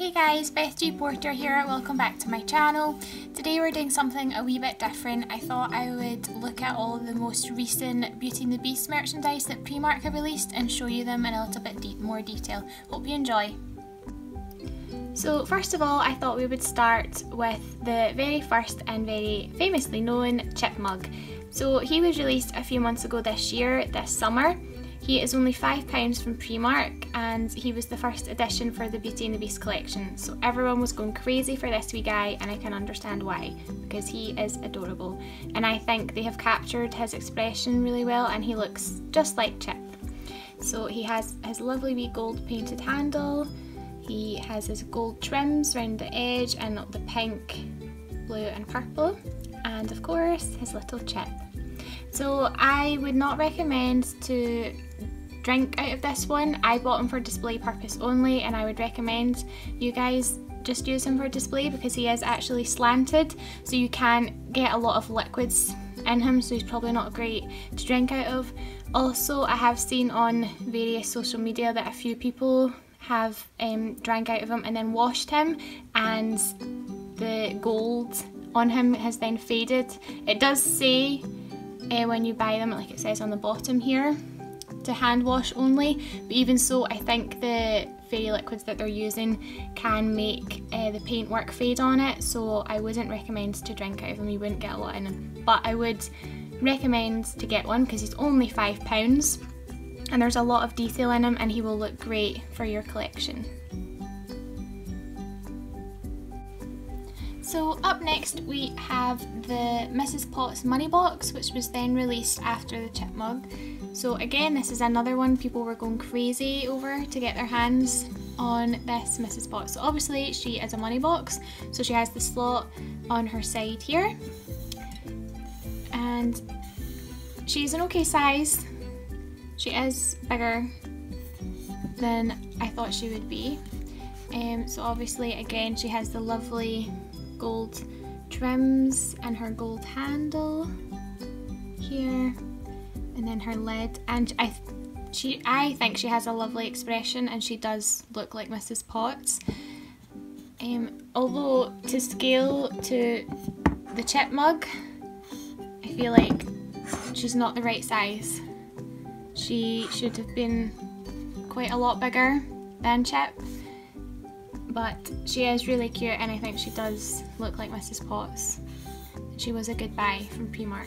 Hey guys, Beth G Porter here, welcome back to my channel. Today we're doing something a wee bit different. I thought I would look at all of the most recent Beauty and the Beast merchandise that Primark have released and show you them in a little bit more detail. Hope you enjoy. So first of all, I thought we would start with the very first and very famously known chip mug. So he was released a few months ago this year, this summer. He is only £5 from Primark and he was the first edition for the Beauty and the Beast collection. So everyone was going crazy for this wee guy and I can understand why, because he is adorable. And I think they have captured his expression really well and he looks just like Chip. So he has his lovely wee gold painted handle, he has his gold trims around the edge and the pink, blue and purple, and of course his little Chip. So I would not recommend to drink out of this one. I bought him for display purpose only and I would recommend you guys just use him for display because he is actually slanted, so you can get a lot of liquids in him, so he's probably not great to drink out of. Also, I have seen on various social media that a few people have drank out of him and then washed him and the gold on him has then faded. It does say when you buy them, like it says on the bottom here, to hand wash only, but even so I think the fairy liquids that they're using can make the paintwork fade on it, so I wouldn't recommend to drink out of them. You wouldn't get a lot in them, but I would recommend to get one because he's only £5 and there's a lot of detail in him and he will look great for your collection. So up next we have the Mrs. Potts money box, which was then released after the chip mug. So again, this is another one people were going crazy over to get their hands on this Mrs. Potts. So obviously she is a money box, so she has the slot on her side here. And she's an okay size. She is bigger than I thought she would be. So obviously again she has the lovely gold trims and her gold handle here, and then her lid, and I think she has a lovely expression and she does look like Mrs. Potts. Although to scale to the chip mug, I feel like she's not the right size. She should have been quite a lot bigger than Chip. But she is really cute and I think she does look like Mrs. Potts. She was a good buy from Primark.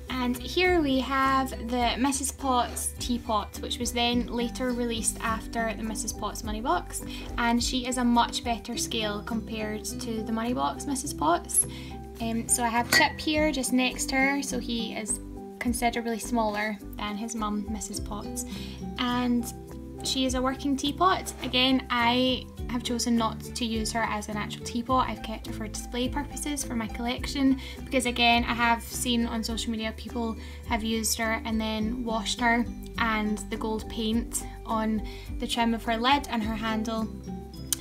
And here we have the Mrs. Potts teapot, which was then later released after the Mrs. Potts money box, and she is a much better scale compared to the money box Mrs. Potts. So I have Chip here just next to her, so he is considerably smaller than his mum Mrs. Potts, and she is a working teapot. Again, I have chosen not to use her as an actual teapot. I've kept her for display purposes for my collection because again I have seen on social media people have used her and then washed her and the gold paint on the trim of her lid and her handle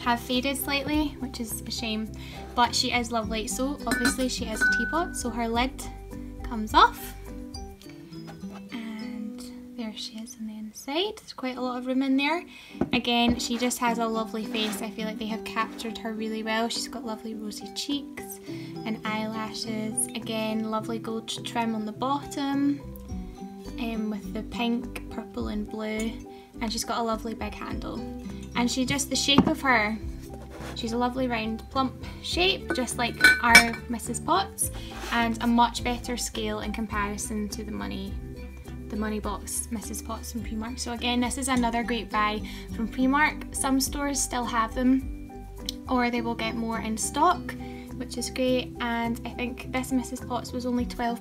have faded slightly, which is a shame, but she is lovely. So obviously she is a teapot, so her lid comes off. There she is on the inside. There's quite a lot of room in there. Again, she just has a lovely face. I feel like they have captured her really well. She's got lovely rosy cheeks and eyelashes. Again, lovely gold trim on the bottom with the pink, purple and blue. And she's got a lovely big handle. And the shape of her, she's a lovely round plump shape, just like our Mrs. Potts, and a much better scale in comparison to the money box Mrs. Potts from Primark. So again, this is another great buy from Primark. Some stores still have them or they will get more in stock, which is great, and I think this Mrs. Potts was only £12,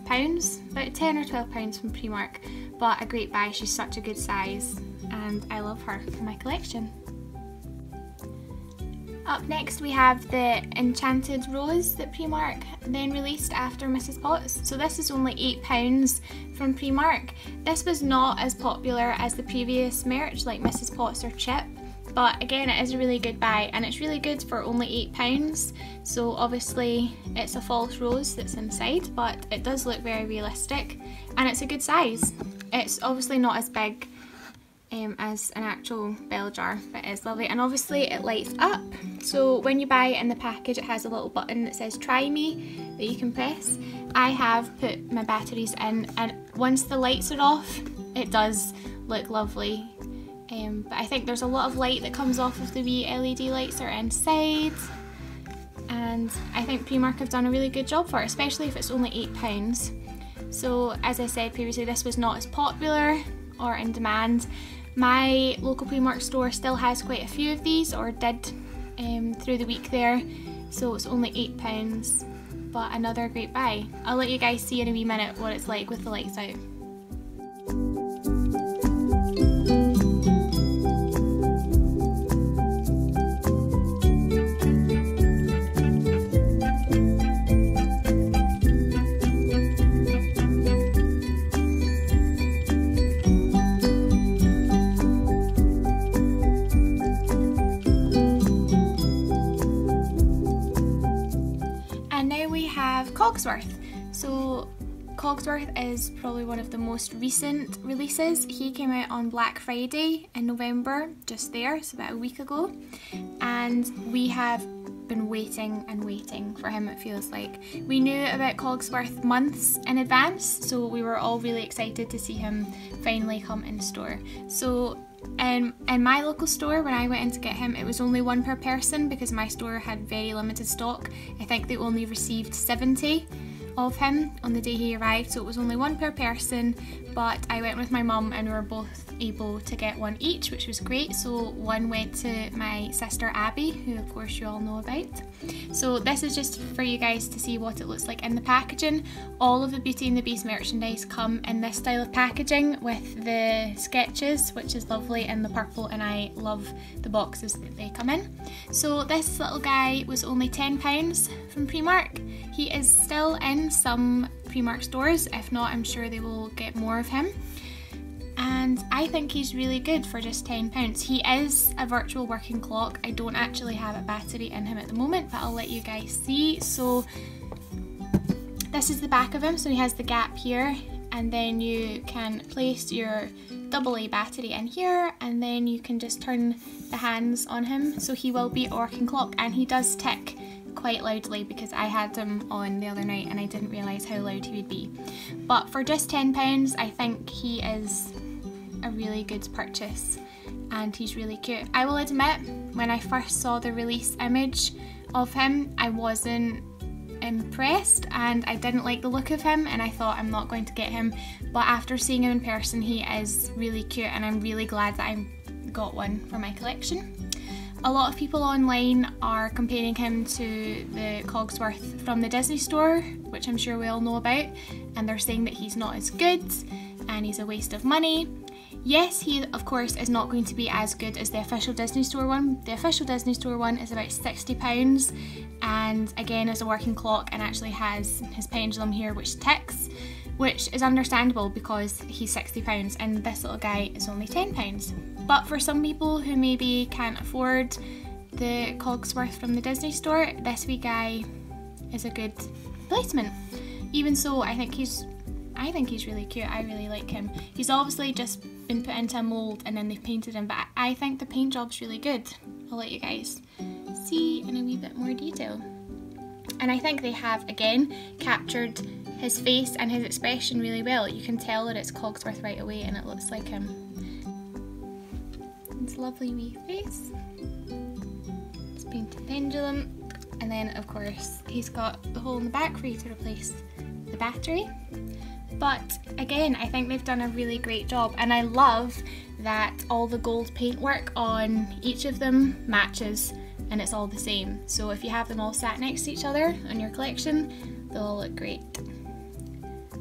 about £10 or £12 from Primark, but a great buy. She's such a good size and I love her for my collection. Up next we have the Enchanted Rose that Primark then released after Mrs. Potts. So this is only £8 from Primark. This was not as popular as the previous merch like Mrs. Potts or Chip, but again it is a really good buy and it's really good for only £8. So obviously it's a false rose that's inside, but it does look very realistic and it's a good size. It's obviously not as big as an actual bell jar, but it's lovely, and obviously it lights up. So when you buy it in the package, it has a little button that says try me that you can press. I have put my batteries in, and once the lights are off, it does look lovely. But I think there's a lot of light that comes off of the wee LED lights that are inside, and I think Primark have done a really good job for it, especially if it's only £8. So as I said previously, this was not as popular or in demand. My local Primark store still has quite a few of these, or did through the week there, so it's only £8, but another great buy. I'll let you guys see in a wee minute what it's like with the lights out. Cogsworth. So Cogsworth is probably one of the most recent releases. He came out on Black Friday in November, just there, so about a week ago, and we have been waiting and waiting for him, it feels like. We knew about Cogsworth months in advance, so we were all really excited to see him finally come in store. So in my local store, when I went in to get him, it was only one per person because my store had very limited stock. I think they only received 70 of him on the day he arrived, so it was only one per person, but I went with my mum and we were both able to get one each, which was great. So one went to my sister Abby, who of course you all know about. So this is just for you guys to see what it looks like in the packaging. All of the Beauty and the Beast merchandise come in this style of packaging with the sketches, which is lovely, in the purple, and I love the boxes that they come in. So this little guy was only £10 from Primark. He is still in some Primark stores. If not, I'm sure they will get more of him. And I think he's really good for just £10. He is a virtual working clock. I don't actually have a battery in him at the moment, but I'll let you guys see. So this is the back of him. So he has the gap here, and then you can place your AA battery in here, and then you can just turn the hands on him. So he will be a working clock, and he does tick quite loudly because I had him on the other night and I didn't realise how loud he would be. But for just £10, I think he is a really good purchase, and he's really cute. I will admit, when I first saw the release image of him, I wasn't impressed and I didn't like the look of him, and I thought I'm not going to get him, but after seeing him in person, he is really cute, and I'm really glad that I got one for my collection. A lot of people online are comparing him to the Cogsworth from the Disney store, which I'm sure we all know about, and they're saying that he's not as good and he's a waste of money. Yes, he of course is not going to be as good as the official Disney store one. The official Disney store one is about £60, and again is a working clock and actually has his pendulum here which ticks, which is understandable because he's £60 and this little guy is only £10. But for some people who maybe can't afford the Cogsworth from the Disney store, this wee guy is a good replacement. Even so, I think he's really cute. I really like him. He's obviously just been put into a mould and then they've painted him, but I think the paint job's really good. I'll let you guys see in a wee bit more detail. And I think they have, again, captured his face and his expression really well. You can tell that it's Cogsworth right away and it looks like him. His lovely wee face. It's painted pendulum. And then, of course, he's got the hole in the back for you to replace the battery. But again, I think they've done a really great job, and I love that all the gold paintwork on each of them matches and it's all the same. So if you have them all sat next to each other in your collection, they'll all look great.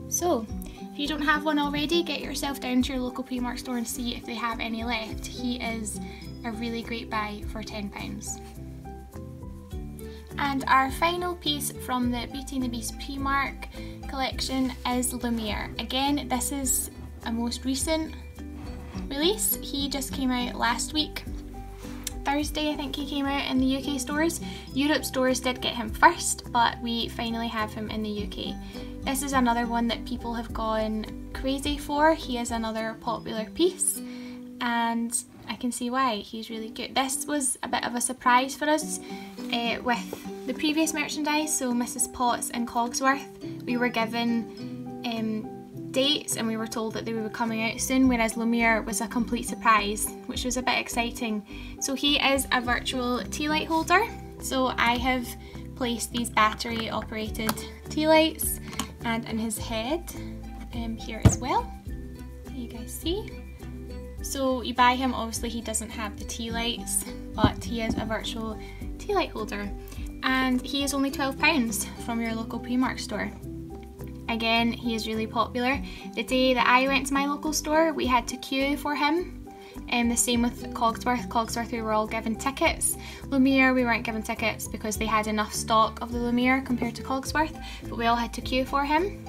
So if you don't have one already, get yourself down to your local Primark store and see if they have any left. He is a really great buy for £10. And our final piece from the Beauty and the Beast Primark collection is Lumiere. Again, this is a most recent release. He just came out last week. Thursday, I think he came out in the UK stores. Europe stores did get him first, but we finally have him in the UK. This is another one that people have gone crazy for. He is another popular piece, and I can see why. He's really good. This was a bit of a surprise for us with the previous merchandise, so Mrs. Potts and Cogsworth. We were given dates and we were told that they were coming out soon, whereas Lumiere was a complete surprise, which was a bit exciting. So he is a virtual tea light holder. So I have placed these battery operated tea lights and in his head here as well. You guys see? So you buy him, obviously he doesn't have the tea lights, but he is a virtual tea light holder. And he is only £12 from your local Primark store. Again, he is really popular. The day that I went to my local store, we had to queue for him. The same with Cogsworth. Cogsworth we were all given tickets. Lumiere we weren't given tickets because they had enough stock of the Lumiere compared to Cogsworth, but we all had to queue for him.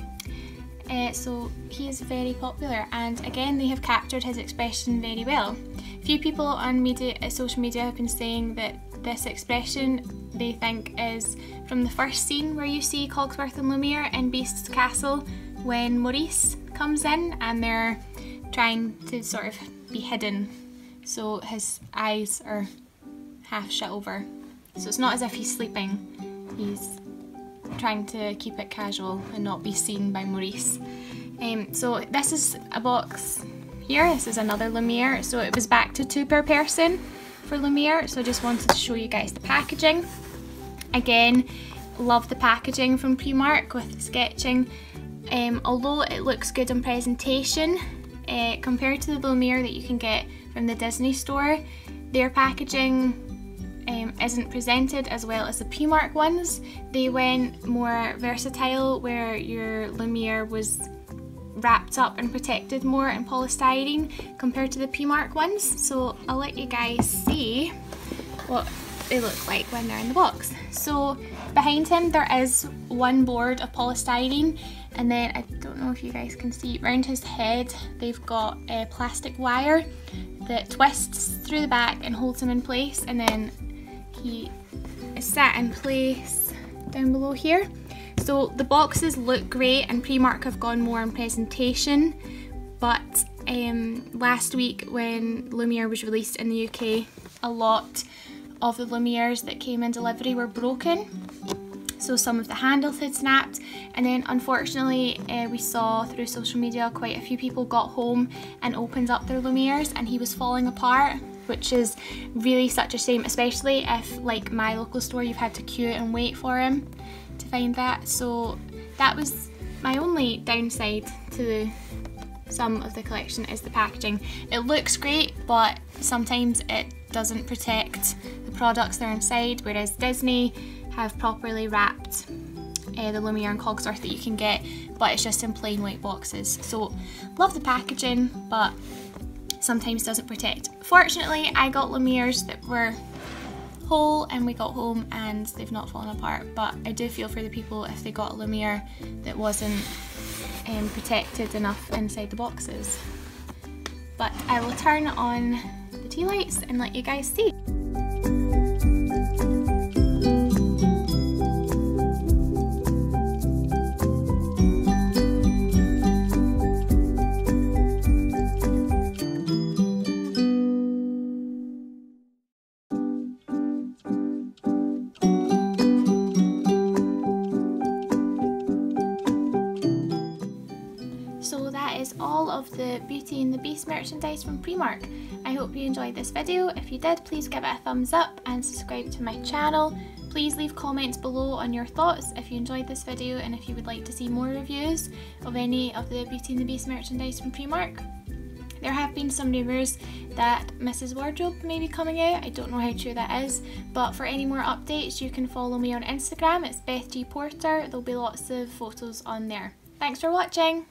So he is very popular, and again they have captured his expression very well. A few people on social media have been saying that this expression they think is from the first scene where you see Cogsworth and Lumiere in Beast's castle when Maurice comes in and they're trying to sort of be hidden, so his eyes are half shut over. So it's not as if he's sleeping, he's trying to keep it casual and not be seen by Maurice. So this is a box here, this is another Lumiere, so it was back to 2 per person for Lumiere, so I just wanted to show you guys the packaging. Again, love the packaging from Primark with the sketching. Although it looks good on presentation, compared to the Lumiere that you can get from the Disney store, their packaging isn't presented as well as the Primark ones. They went more versatile, where your Lumiere was wrapped up and protected more in polystyrene compared to the Primark ones. So I'll let you guys see what they look like when they're in the box. So behind him there is one board of polystyrene, and then I don't know if you guys can see, around his head they've got a plastic wire that twists through the back and holds him in place, and then he is sat in place down below here. So the boxes look great, and Primark have gone more on presentation, but last week when Lumiere was released in the UK, a lot of the Lumieres that came in delivery were broken. So some of the handles had snapped, and then unfortunately we saw through social media quite a few people got home and opened up their Lumieres and he was falling apart, which is really such a shame, especially if, like my local store, you've had to queue and wait for him to find that. So that was my only downside to some of the collection, is the packaging. It looks great, but sometimes it doesn't protect the products that are inside, whereas Disney have properly wrapped the Lumiere and Cogsworth that you can get, but it's just in plain white boxes. So love the packaging, but sometimes doesn't protect. Fortunately, I got Lumieres that were whole and we got home and they've not fallen apart, but I do feel for the people if they got a Lumiere that wasn't protected enough inside the boxes. But I will turn on the tea lights and let you guys see. So that is all of the Beauty and the Beast merchandise from Primark. I hope you enjoyed this video. If you did, please give it a thumbs up and subscribe to my channel. Please leave comments below on your thoughts if you enjoyed this video and if you would like to see more reviews of any of the Beauty and the Beast merchandise from Primark. There have been some rumours that Mrs. Wardrobe may be coming out. I don't know how true that is, but for any more updates you can follow me on Instagram. It's Beth G Porter. There'll be lots of photos on there. Thanks for watching!